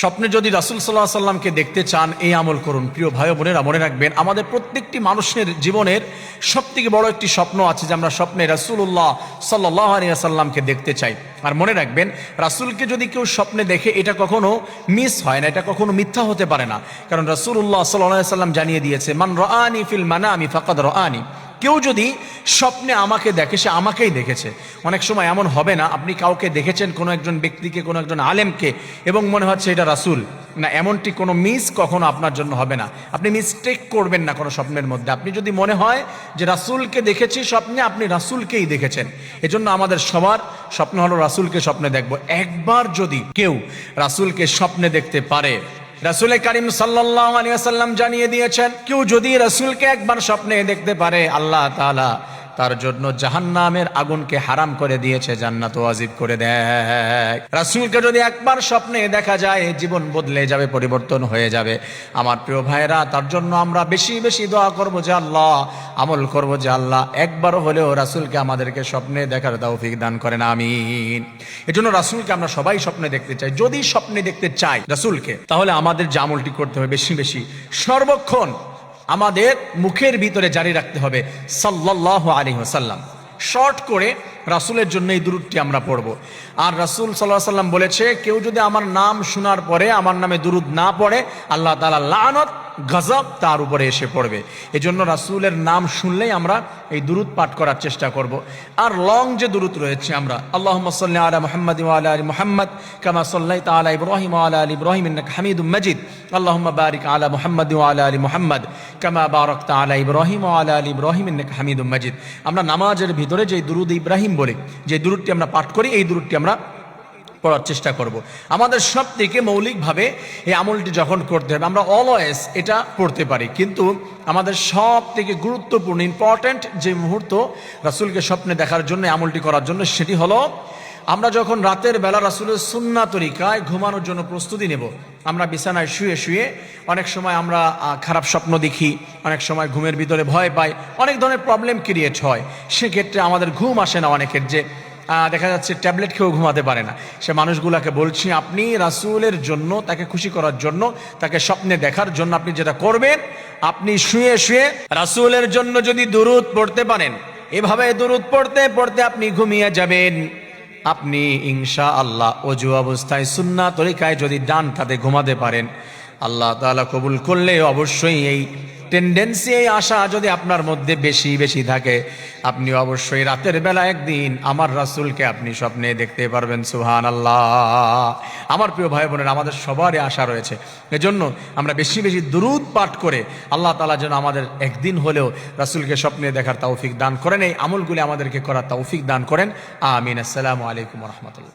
স্বপ্নে যদি রাসূল সাল্লাল্লাহু আলাইহি সাল্লামকে দেখতে চান, এই আমল করুন। প্রিয় ভাই বোনেরা, মনে রাখবেন আমাদের প্রত্যেকটি মানুষের জীবনের সবথেকে বড় একটি স্বপ্ন আছে যে আমরা স্বপ্নে রাসূলুল্লাহ সাল্লাল্লাহু আলাইহি ওয়াসাল্লামকে দেখতে চাই। আর মনে রাখবেন, রাসূলকে যদি কেউ স্বপ্নে দেখে এটা কখনো মিস হয় না, এটা কখনো মিথ্যা হতে পারে না। কারণ রাসূলুল্লাহ সাল্লাল্লাহু আলাইহি ওয়াসাল্লাম জানিয়ে দিয়েছে, মান রাআনি ফিল মানামি ফাকাদ রাআনি। কেউ যদি স্বপ্নে আমাকে দেখে সে আমাকেই দেখেছে। অনেক সময় এমন হবে না আপনি কাউকে দেখেছেন, কোনো একজন ব্যক্তিকে, কোনো একজন আলেমকে, এবং মনে হচ্ছে এটা রাসূল না, এমনটি কোনো মিস কখনো আপনার জন্য হবে না। আপনি মিস্টেক করবেন না কোনো স্বপ্নের মধ্যে। আপনি যদি মনে হয় যে রাসূলকে দেখেছি স্বপ্নে, আপনি রাসূলকেই দেখেছেন। এজন্য আমাদের সবার স্বপ্ন হলো রাসূলকে স্বপ্নে দেখব। একবার যদি কেউ রাসূলকে স্বপ্নে দেখতে পারে, রাসূল কারীম সাল্লাল্লাহু আলাইহি ওয়াসাল্লাম জানিয়ে দিয়েছেন, কেউ যদি রাসূলকে একবার স্বপ্নে দেখতে পারে, আল্লাহ তাআলা তার জন্য জাহান্নামের আগুনকে হারাম করে দিয়েছে, জান্নাত ওয়াজিব করে দেয়। রাসূলকে যদি একবার স্বপ্নে দেখা যায়, জীবন বদলে যাবে, পরিবর্তন হয়ে যাবে। আমার প্রিয় ভাইরা, তার জন্য আমরা বেশি বেশি দোয়া করব যে আল্লাহ, আমল করব যে আল্লাহ একবার হলেও রাসূলকে আমাদেরকে স্বপ্নে দেখার তৌফিক দান করেন, আমিন। এজন্য রাসূলকে আমরা সবাই স্বপ্নে দেখতে চাই। যদি স্বপ্নে দেখতে চাই রাসূলকে, তাহলে আমাদের যে আমলটি করতে হবে, বেশি বেশি সর্বক্ষণ আমাদের মুখের ভিতরে জারি রাখতে হবে সাল্লাল্লাহু আলাইহি ওয়াসাল্লাম। শর্ট করে রাসূলের জন্য এই দুরূদটি আমরা পড়ব। আর রাসূল সাল্লাল্লাহু আলাইহি ওয়াসাল্লাম বলেছে, কেউ যদি আমার নাম শোনার পরে আমার নামে দুরূদ না পড়ে, আল্লাহ তাআলা লানত, গজব তার উপরে এসে পড়বে। এজন্য রাসূলের নাম শুনলেই আমরা এই দুরূদ পাঠ করার চেষ্টা করব। আর লং যে দুরূদ রয়েছে, আমরা আল্লাহুম্মা সাল্লি আলা মুহাম্মাদ ওয়া আলা আলি মুহাম্মাদ কামা সাল্লাইতা আলা ইব্রাহিম ওয়া আলা আলি ইব্রাহিম ইন্নাকা হামিদুম মাজিদ, আল্লাহুম্মা বারিক আলা মুহাম্মাদ ওয়া আলা আলি মুহাম্মাদ কামা বারাকতা আলা ইব্রাহিম ওয়া আলা আলি ইব্রাহিম ইন্নাকা হামিদুম মাজিদ। আমরা নামাজের ভিতরে যে দুরূদ ইব্রাহিম বলি, যে দুরূদটি আমরা পাঠ করি, এই দুরূদটি আমরা পড়ার চেষ্টা করব। আমাদের সব থেকে মৌলিকভাবে এই আমলটি যখন করতে হবে, আমরা অলওয়েজ এটা পড়তে পারি, কিন্তু আমাদের সব থেকে গুরুত্বপূর্ণ ইম্পর্ট্যান্ট যে মুহূর্ত রাসূলকে স্বপ্নে দেখার জন্য, আমলটি করার জন্য, সেটি হলো আমরা যখন রাতের বেলা রাসূলের সুন্নাহ তরিকায় ঘুমানোর জন্য প্রস্তুতি নেব। আমরা বিছানায় শুয়ে শুয়ে অনেক সময় আমরা খারাপ স্বপ্ন দেখি, অনেক সময় ঘুমের ভিতরে ভয় পাই, অনেক ধরনের প্রবলেম ক্রিয়েট হয়। সেক্ষেত্রে আমাদের ঘুম আসে না। অনেকের যে দেখা যাচ্ছে ট্যাবলেট খেয়েও ঘুমাতে পারে না, সে মানুষগুলোকে বলছি, আপনি রাসূলের জন্য, তাকে খুশি করার জন্য, তাকে স্বপ্নে দেখার জন্য আপনি যেটা করবেন, আপনি শুয়ে শুয়ে রাসূলের জন্য যদি দুরূদ পড়তে পারেন, এভাবে দুরূদ পড়তে পড়তে আপনি ঘুমিয়ে যাবেন। আপনি ইনশাআল্লাহ ওযু অবস্থায় সুন্নাহ তরিকায় যদি ডান কাঁধে ঘুমাতে পারেন, আল্লাহ তাআলা কবুল করলে অবশ্যই এই টেন্ডেন্সি, এই আশা যদি আপনার মধ্যে বেশি বেশি থাকে, আপনি অবশ্যই রাতের বেলা একদিন আমার রাসূলকে আপনি স্বপ্নে দেখতে পারবেন। সুবহানাল্লাহ। আমার প্রিয় ভাই বোনেরা, আমাদের সবারই আশা রয়েছে। এজন্য আমরা বেশি বেশি দুরূদ পাঠ করে আল্লাহ তাআলা যেন আমাদের একদিন হলেও রাসূলকে স্বপ্নে দেখার তৌফিক দান করেন, এই আমলগুলি আমাদেরকে করার তৌফিক দান করেন, আমিন। আসসালামু আলাইকুম ওয়া রাহমাতুল্লাহ।